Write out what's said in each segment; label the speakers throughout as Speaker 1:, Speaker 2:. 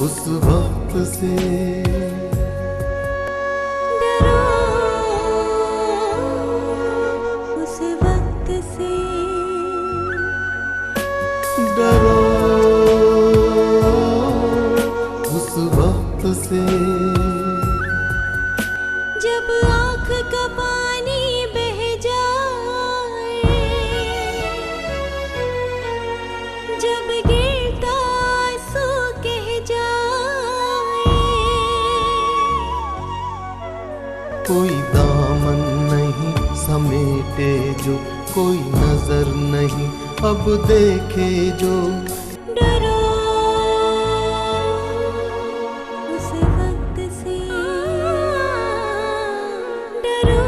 Speaker 1: उस वक्त से
Speaker 2: डरो उस वक्त से,
Speaker 1: डरो उस वक्त से
Speaker 2: जब आँख का पानी बह जाए, जब गिरता आंसू कह जाए।
Speaker 1: कोई दामन नहीं समेटे जो, कोई नजर नहीं अब देखे जो।
Speaker 2: डरो उस वक्त से, डरो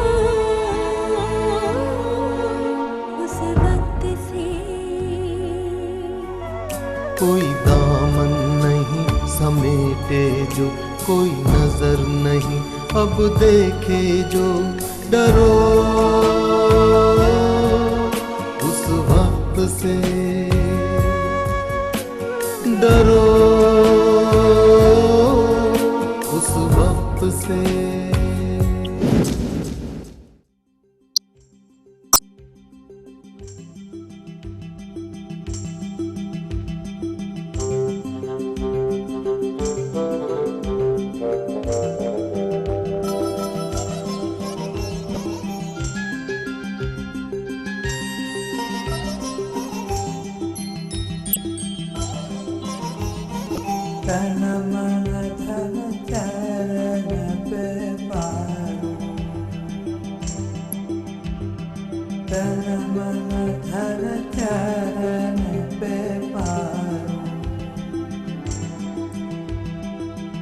Speaker 2: उस वक्त से।
Speaker 1: कोई दामन नहीं समेटे जो, कोई नजर नहीं अब देखे जो। डरो उस वक्त से, डरो उस वक्त से।
Speaker 3: तन मन धन चरण पे पारो, तन मन धन चरण पे पारो,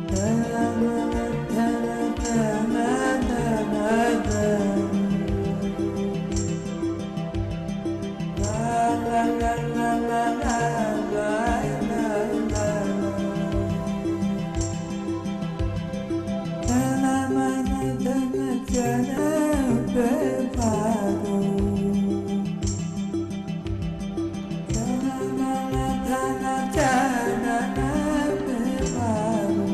Speaker 3: तन मन धन धन धन ला ला ला ला ला ला ला ला ला। तन मन धन चरण पे पारो, तन मन धन चरण पे पारो।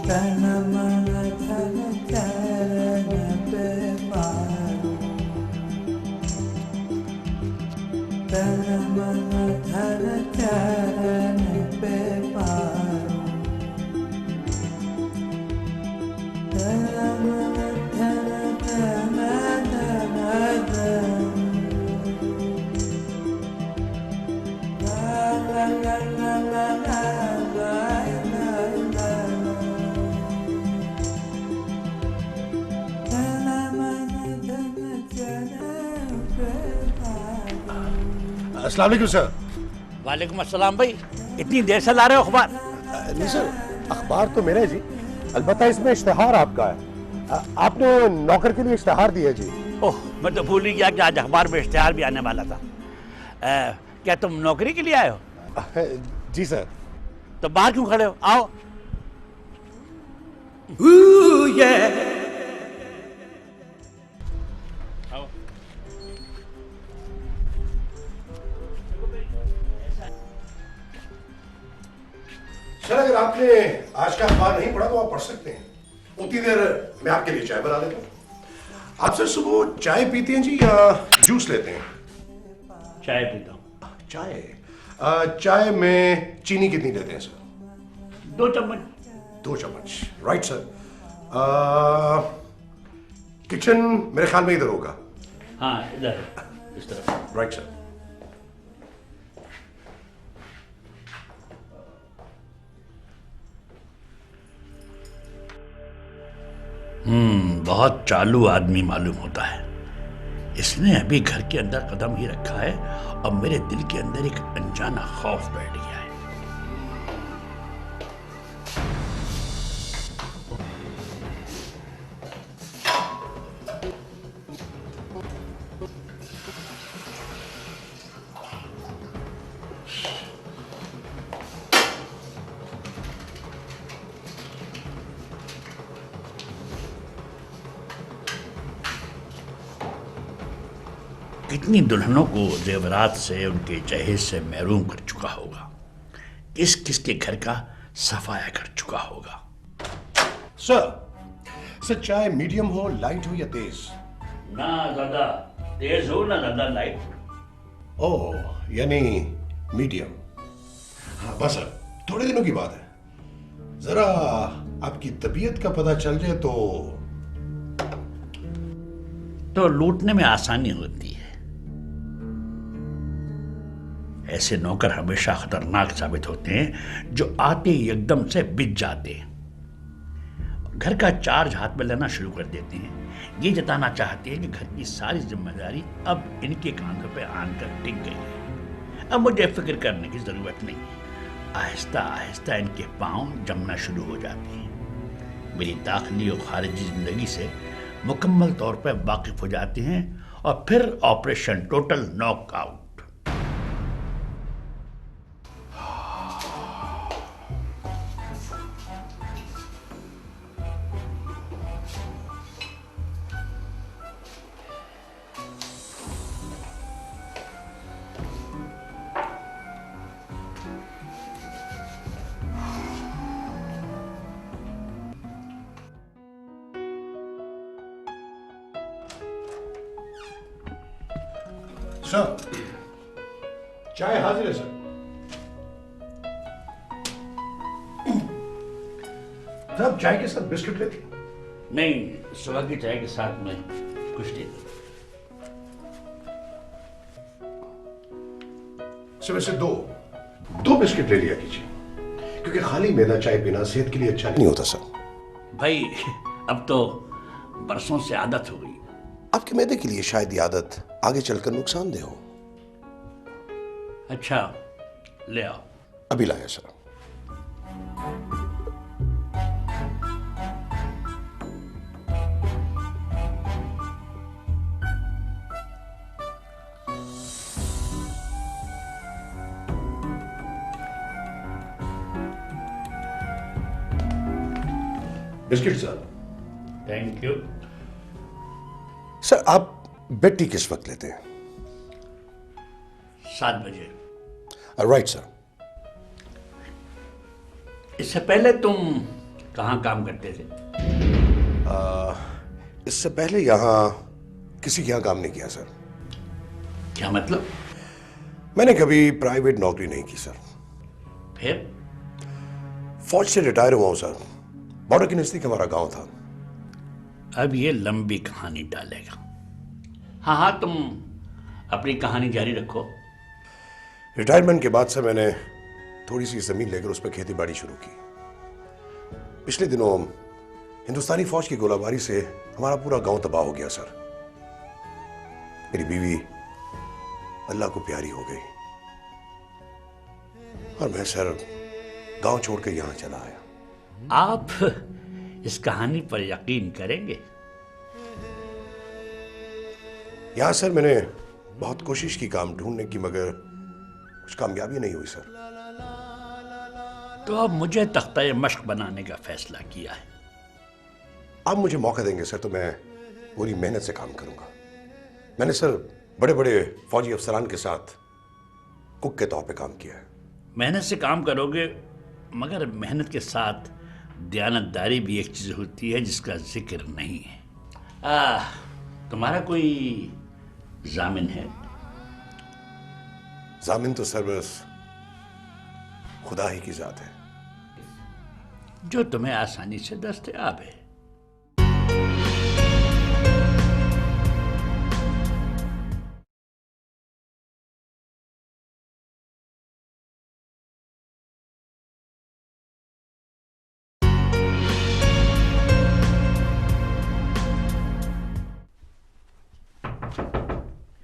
Speaker 3: तन मन धन चरण पे पारो, तन मन धन चरण पे पारो, तन मन धन धन धन धन ला ला ला ला ला ला ला ला ला। तन मन धन चरण पे पारो।
Speaker 4: अस्सलाम वालेकुम सर।
Speaker 5: वालेकुम अस्सलाम भाई, इतनी देर से ला रहे हो अखबार?
Speaker 4: नहीं सर, अखबार तो मेरा है जी, अलबत्ता इसमें इश्तिहार आपका है। आपने नौकर के लिए इश्तिहार दिया जी।
Speaker 5: ओह, मैं तो भूल ही गया कि आज अखबार में इश्तिहार भी आने वाला था। क्या तुम नौकरी के लिए आए हो?
Speaker 4: जी सर।
Speaker 5: तो बाहर क्यों खड़े हो? आओ। आओ।
Speaker 4: सर अगर आपने आज का अखबार नहीं पढ़ा तो आप पढ़ सकते हैं। उतनी देर मैं आपके लिए चाय बना देता हूँ। आप सर सुबह चाय पीते हैं जी या जूस लेते हैं?
Speaker 5: चाय पीता हूँ।
Speaker 4: चाय चाय में चीनी कितनी देते हैं सर?
Speaker 5: 2 चम्मच।
Speaker 4: 2 चम्मच, राइट सर। किचन मेरे ख्याल में इधर होगा।
Speaker 5: हाँ इधर इस तरफ।
Speaker 4: Right sir.
Speaker 5: बहुत चालू आदमी मालूम होता है। इसने अभी घर के अंदर कदम ही रखा है और मेरे दिल के अंदर एक अनजाना खौफ बैठ गया है। कितनी दुल्हनों को जेवरात से, उनके जहेज से महरूम कर चुका होगा, किस किस के घर का सफाया कर चुका होगा।
Speaker 4: सर चाय मीडियम हो, लाइट हो या तेज?
Speaker 5: ना ज्यादा तेज हो ना ज्यादा लाइट।
Speaker 4: ओह, यानी मीडियम। हाँ बस सर, थोड़े दिनों की बात है, जरा आपकी तबीयत का पता चल जाए
Speaker 5: तो लूटने में आसानी होती है। ऐसे नौकर हमेशा खतरनाक साबित होते हैं जो आते ही एकदम से बिछ जाते हैं, घर का चार्ज हाथ में लेना शुरू कर देते हैं, ये जताना चाहते हैं कि घर की सारी जिम्मेदारी अब इनके कांधों पे आकर टिक गई है, अब मुझे फिक्र करने की जरूरत नहीं है। आहिस्ता आहिस्ता इनके पांव जमना शुरू हो जाते हैं, मेरी दाखिली और खारिजी जिंदगी से मुकम्मल तौर पर वाकिफ हो जाते हैं और फिर ऑपरेशन टोटल नॉकआउट।
Speaker 4: सर, चाय हाजिर है सर। साहब चाय के साथ बिस्किट लेते?
Speaker 5: नहीं, सुबह की चाय के साथ में कुछ दे दो।
Speaker 4: सुबह से दो बिस्किट ले लिया कीजिए, क्योंकि खाली मैदा चाय पीना सेहत के लिए अच्छा नहीं होता सर।
Speaker 5: भाई अब तो बरसों से आदत हो गई।
Speaker 4: आपके मैदे के लिए शायद ये आदत आगे चलकर नुकसानदेह हो।
Speaker 5: अच्छा, ले आओ।
Speaker 4: अभी लाया sir. Biscuit sir.
Speaker 5: Thank you.
Speaker 4: Sir आप बेड टी किस वक्त लेते हैं?
Speaker 5: 7 बजे।
Speaker 4: Right sir.
Speaker 5: इससे पहले तुम कहाँ काम करते थे?
Speaker 4: इससे पहले यहां किसी के यहां काम नहीं किया सर।
Speaker 5: क्या मतलब?
Speaker 4: मैंने कभी प्राइवेट नौकरी नहीं की सर।
Speaker 5: फिर?
Speaker 4: फौज से रिटायर हुआ हूं सर। बॉर्डर के नजदीक हमारा गांव था।
Speaker 5: अब ये लंबी कहानी डालेगा। हाँ हाँ, तुम अपनी कहानी जारी रखो।
Speaker 4: रिटायरमेंट के बाद से मैंने थोड़ी सी जमीन लेकर उस पर खेती बाड़ी शुरू की। पिछले दिनों हिंदुस्तानी फौज की गोलाबारी से हमारा पूरा गांव तबाह हो गया सर। मेरी बीवी अल्लाह को प्यारी हो गई और मैं सर गांव छोड़कर यहां चला आया।
Speaker 5: आप इस कहानी पर यकीन करेंगे?
Speaker 4: यहां सर मैंने बहुत कोशिश की काम ढूंढने की, मगर कुछ कामयाबी नहीं हुई सर।
Speaker 5: तो अब मुझे तख्ता मश्क बनाने का फैसला किया है।
Speaker 4: आप मुझे मौका देंगे सर तो मैं पूरी मेहनत से काम करूंगा। मैंने सर बड़े बड़े फौजी अफसरान के साथ कुक के तौर पे काम किया है।
Speaker 5: मेहनत से काम करोगे, मगर मेहनत के साथ दयानतदारी भी एक चीज होती है जिसका जिक्र नहीं है। तुम्हारा कोई जामिन है?
Speaker 4: जामिन तो सर बस खुदा ही की जात है,
Speaker 5: जो तुम्हें आसानी से दस्तयाब है।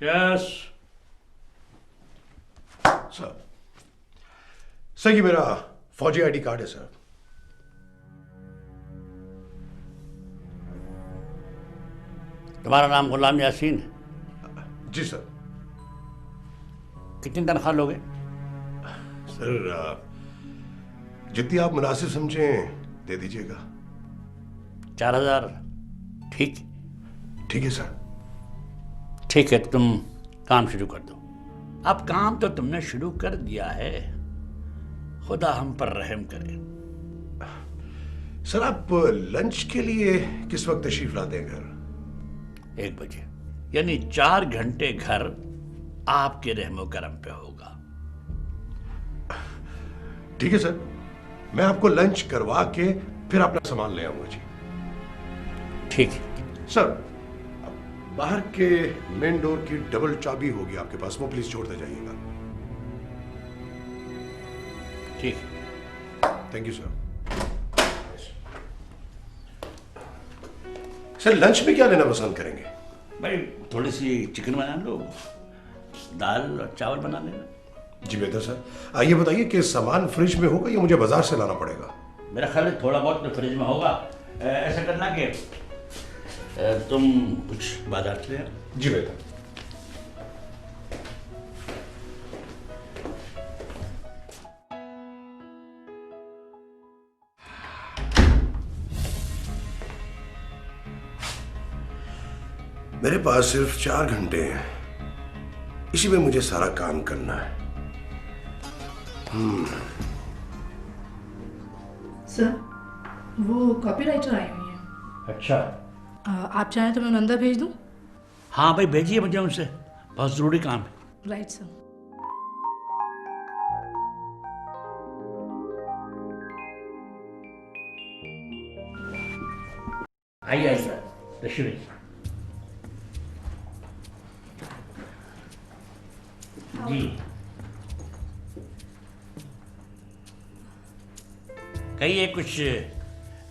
Speaker 5: Yes
Speaker 4: sir. सर ये मेरा फौजी आईडी कार्ड है सर।
Speaker 5: तुम्हारा नाम गुलाम यासीन है?
Speaker 4: जी सर।
Speaker 5: कितनी तनख्वाह लोगे?
Speaker 4: सर जितनी आप मुनासिब समझें दे दीजिएगा।
Speaker 5: 4000 ठीक?
Speaker 4: ठीक है सर।
Speaker 5: ठीक है, तुम काम शुरू कर दो। अब काम तो तुमने शुरू कर दिया है, खुदा हम पर रहम करे।
Speaker 4: सर आप लंच के लिए किस वक्त तशरीफ लाते हैं घर?
Speaker 5: 1 बजे, यानी 4 घंटे घर आपके रहमो करम पे होगा।
Speaker 4: ठीक है सर, मैं आपको लंच करवा के फिर अपना सामान ले आऊंगा जी।
Speaker 5: ठीक है
Speaker 4: सर, बाहर के मेन डोर की डबल चाबी होगी आपके पास, वो प्लीज छोड़ते जाइएगा।
Speaker 5: ठीक है।
Speaker 4: Thank you sir. Sir lunch में क्या लेना पसंद करेंगे?
Speaker 5: भाई थोड़ी सी चिकन बना लो, दाल और चावल बना लेना।
Speaker 4: जी बेहतर सर। ये बताइए कि सामान फ्रिज में होगा या मुझे बाजार से लाना पड़ेगा?
Speaker 5: मेरा ख्याल है थोड़ा बहुत तो फ्रिज में होगा। ऐसा करना कि तुम कुछ बाजार से ले आओ।
Speaker 4: जी बेहतर। मेरे पास सिर्फ 4 घंटे हैं, इसी में मुझे सारा काम करना है।
Speaker 6: सर, वो कॉपीराइटर आई हुई है।
Speaker 5: अच्छा।
Speaker 6: आप चाहें तो मैं उन्हें अंदर भेज दूं?
Speaker 5: हाँ भाई भेजिए मुझे उनसे, बहुत ज़रूरी काम है।
Speaker 6: Right sir.
Speaker 5: आइए आइए तशरीफ। जी कहिए, कुछ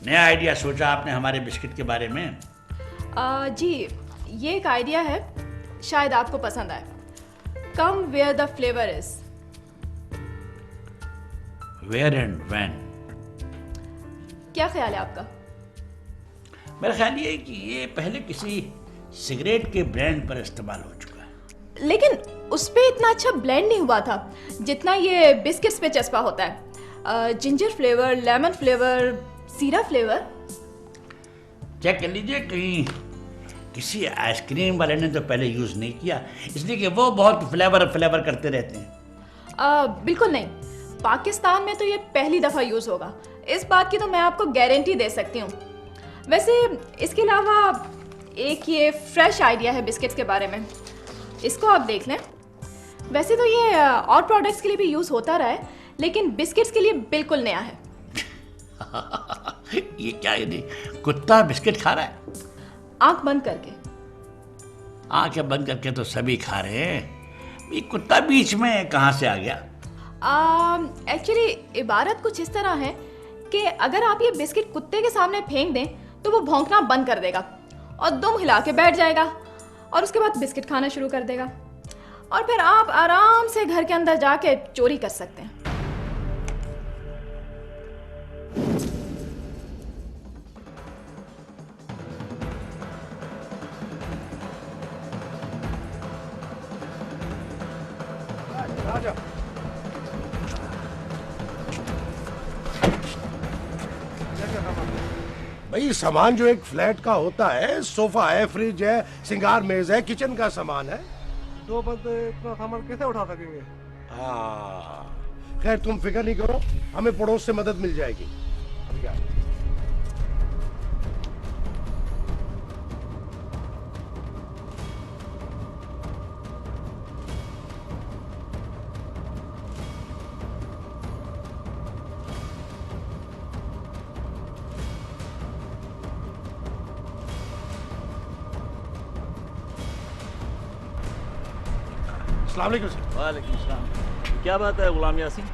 Speaker 5: नया आइडिया सोचा आपने हमारे बिस्किट के बारे में?
Speaker 7: जी ये एक आइडिया है, शायद आपको पसंद आए। Come where the flavour is.
Speaker 5: Where and when?
Speaker 7: क्या ख्याल है आपका?
Speaker 5: मेरा ख्याल ये है कि ये पहले किसी सिगरेट के ब्रांड पर इस्तेमाल हो चुका है,
Speaker 7: लेकिन उस पे इतना अच्छा ब्लेंड नहीं हुआ था जितना ये बिस्किट्स पे चस्पा होता है। जिंजर फ्लेवर, लेमन फ्लेवर, सीरा फ्लेवर।
Speaker 5: चेक कर लीजिए, कहीं किसी आइसक्रीम वाले ने तो पहले यूज़ नहीं किया, इसलिए कि वो बहुत फ्लेवर करते रहते हैं।
Speaker 7: बिल्कुल नहीं, पाकिस्तान में तो ये पहली दफ़ा यूज़ होगा, इस बात की तो मैं आपको गारंटी दे सकती हूँ। वैसे इसके अलावा एक ये फ्रेश आइडिया है बिस्किट्स के बारे में, इसको आप देख लें। वैसे तो ये और प्रोडक्ट्स के लिए भी यूज़ होता रहा है, लेकिन बिस्किट्स के लिए बिल्कुल नया है।
Speaker 5: ये क्या है, कुत्ता बिस्किट खा रहा है?
Speaker 7: आंख बंद करके।
Speaker 5: आंखें बंद करके तो सभी खा रहे हैं, ये कुत्ता बीच में कहाँ से आ गया?
Speaker 7: एक्चुअली इबारत कुछ इस तरह है कि अगर आप ये बिस्किट कुत्ते के सामने फेंक दें तो वो भौंकना बंद कर देगा और दुम हिला के बैठ जाएगा और उसके बाद बिस्किट खाना शुरू कर देगा, और फिर आप आराम से घर के अंदर जाके चोरी कर सकते हैं।
Speaker 4: भाई सामान जो एक फ्लैट का होता है, सोफा है, फ्रिज है, सिंगार मेज है, किचन का सामान है।
Speaker 8: 2 बंदे इतना सामान कैसे उठा सकेंगे?
Speaker 4: हाँ खैर तुम फिक्र नहीं करो, हमें पड़ोस से मदद मिल जाएगी। अभी क्या? अस्सलामुअलैकुम सर।
Speaker 8: वालेकुम सलाम। क्या बात है गुलाम यासीन?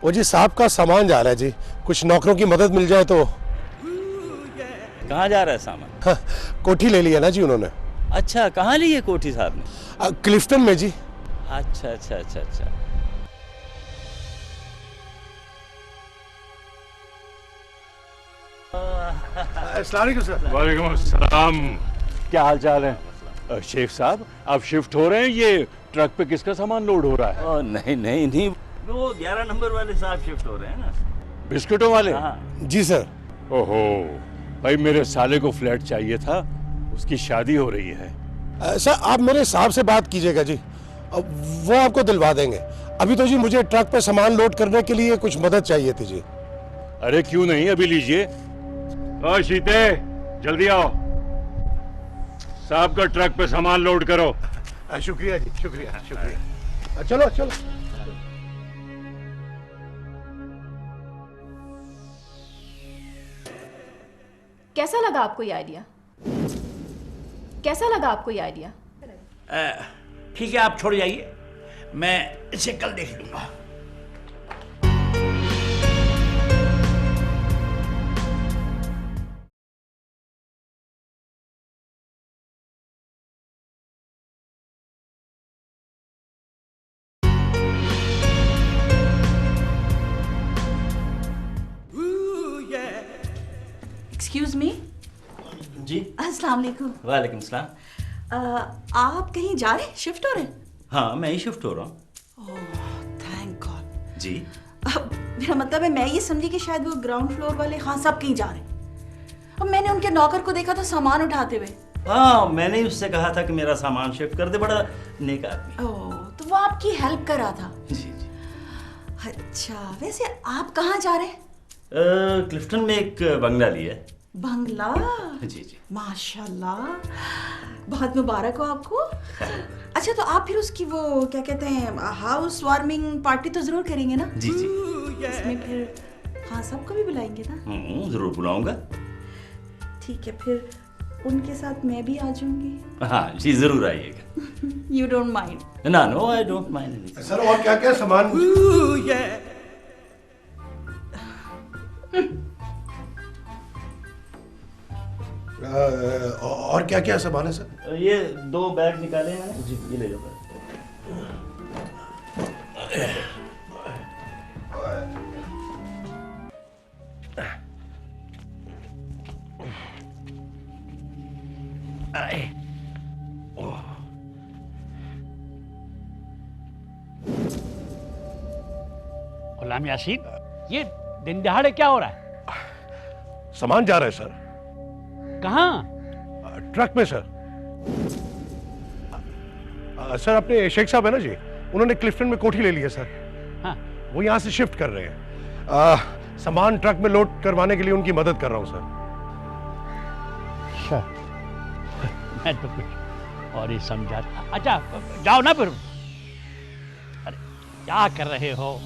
Speaker 4: वो जी साहब का सामान जा रहा है जी, कुछ नौकरों की मदद मिल जाए तो।
Speaker 8: कहाँ जा रहा है सामान?
Speaker 4: कोठी ले लिया ना जी उन्होंने।
Speaker 8: अच्छा, कहाँ ली है कोठी साहब ने?
Speaker 4: क्लिफ्टन में जी।
Speaker 8: अच्छा अच्छा अच्छा अच्छा।
Speaker 4: अस्सलाम वालेकुम सर।
Speaker 9: वालेकुम अस्सलाम। क्या हाल चाल है शेख साहब? आप शिफ्ट हो रहे हैं? ये ट्रक पे किसका सामान लोड हो रहा है?
Speaker 8: नहीं नहीं नहीं, वो 11 नंबर वाले साहब शिफ्ट हो रहे हैं ना,
Speaker 9: बिस्किटों वाले?
Speaker 8: हाँ।
Speaker 4: जी सर।
Speaker 9: ओहो भाई, मेरे साले को फ्लैट चाहिए था, उसकी शादी हो रही है,
Speaker 4: सर आप मेरे साहब से बात कीजिएगा जी, वो आपको दिलवा देंगे। अभी तो जी मुझे ट्रक पे सामान लोड करने के लिए कुछ मदद चाहिए थी जी।
Speaker 9: अरे क्यों नहीं, अभी लीजिए। ओ शीते, जल्दी आओ, साहब का ट्रक पे सामान लोड करो।
Speaker 4: शुक्रिया जी, शुक्रिया शुक्रिया। चलो चलो।
Speaker 7: कैसा लगा आपको ये आइडिया? कैसा लगा आपको ये आइडिया?
Speaker 5: ठीक है, आप छोड़ जाइए, मैं इसे कल देख लूंगा।
Speaker 10: Excuse me.
Speaker 8: जी
Speaker 10: अस्सलाम वालेकुम।
Speaker 8: वालेकुम सलाम।
Speaker 10: आप कहीं जा रहे हैं, शिफ्ट हो रहे हैं?
Speaker 8: हाँ मैं ही शिफ्ट हो रहा हूँ।
Speaker 10: Oh thank God.
Speaker 8: जी
Speaker 10: मेरा मतलब है मैं ये समझी कि शायद वो ग्राउंड फ्लोर वाले खान साहब कहीं जा रहे हैं। अब मैंने उनके नौकर को देखा था सामान उठाते हुए।
Speaker 8: हाँ मैंने ही उससे कहा था कि मेरा सामान शिफ्ट कर दे, बड़ा नेक आदमी।
Speaker 10: ओह तो वो आपकी हेल्प कर रहा था।
Speaker 8: जी जी।
Speaker 10: अच्छा वैसे आप कहाँ जा रहे हैं?
Speaker 8: क्लिफ्टन में एक बंगला लिया है।
Speaker 10: बंगला?
Speaker 8: जी जी।
Speaker 10: माशाल्लाह, बहुत मुबारक हो आपको। अच्छा तो आप फिर उसकी वो क्या कहते हैं हाउस वार्मिंग पार्टी तो जरूर करेंगे ना?
Speaker 8: जी जी।
Speaker 10: इसमें फिर हाँ सबको भी बुलाएंगे ना?
Speaker 8: जरूर बुलाऊंगा।
Speaker 10: ठीक है फिर उनके साथ मैं भी आ जाऊंगी।
Speaker 8: हाँ जी जरूर आइएगा।
Speaker 10: You don't mind?
Speaker 8: ना no I don't mind.
Speaker 4: Sir और क्या क्या सामान? और क्या क्या सामान है सर?
Speaker 8: ये 2 बैग निकाले हैं मैंने। जी ये ले जाओ।
Speaker 5: गुलाम यासीन, ये दिन दहाड़े क्या हो रहा है?
Speaker 4: सामान जा रहा है सर।
Speaker 5: कहाँ?
Speaker 4: ट्रक में सर। सर अपने शेख साहब है ना जी, उन्होंने क्लिफ्टन में कोठी ले ली है सर।
Speaker 5: हाँ।
Speaker 4: वो यहाँ से शिफ्ट कर रहे हैं। सामान ट्रक में लोड करवाने के लिए उनकी मदद कर रहा हूँ सर।
Speaker 5: अच्छा मैं तो कुछ और ही समझा। अच्छा जाओ ना फिर। अरे क्या कर रहे हो?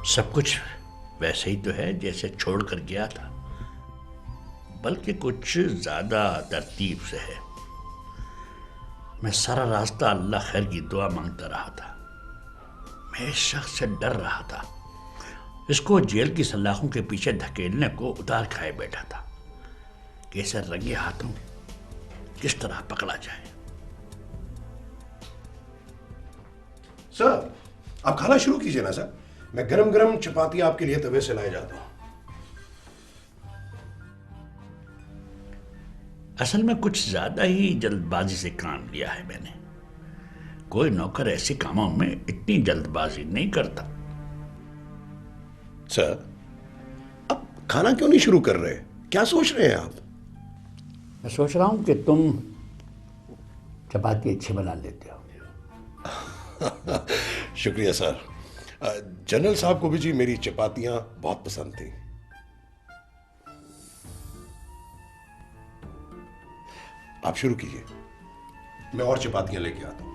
Speaker 5: सब कुछ वैसे ही तो है जैसे छोड़ कर गया था, बल्कि कुछ ज्यादा तरतीब से है। मैं सारा रास्ता अल्लाह खैर की दुआ मांगता रहा था। मैं इस शख्स से डर रहा था, इसको जेल की सलाखों के पीछे धकेलने को उतार खाए बैठा था कि इसे रंगे हाथों किस तरह पकड़ा जाए।
Speaker 4: सर आप खाना शुरू कीजिए ना सर, मैं गरम गरम चपाती आपके लिए तवे से लाए जाता हूं।
Speaker 5: असल में कुछ ज्यादा ही जल्दबाजी से काम लिया है मैंने। कोई नौकर ऐसे कामों में इतनी जल्दबाजी नहीं करता।
Speaker 4: सर अब खाना क्यों नहीं शुरू कर रहे? क्या सोच रहे हैं आप?
Speaker 5: मैं सोच रहा हूं कि तुम चपाती अच्छी बना लेते हो।
Speaker 4: शुक्रिया सर। जनरल साहब को भी जी मेरी चपातियां बहुत पसंद थी। आप शुरू कीजिए, मैं और चपातियां लेके आता हूं।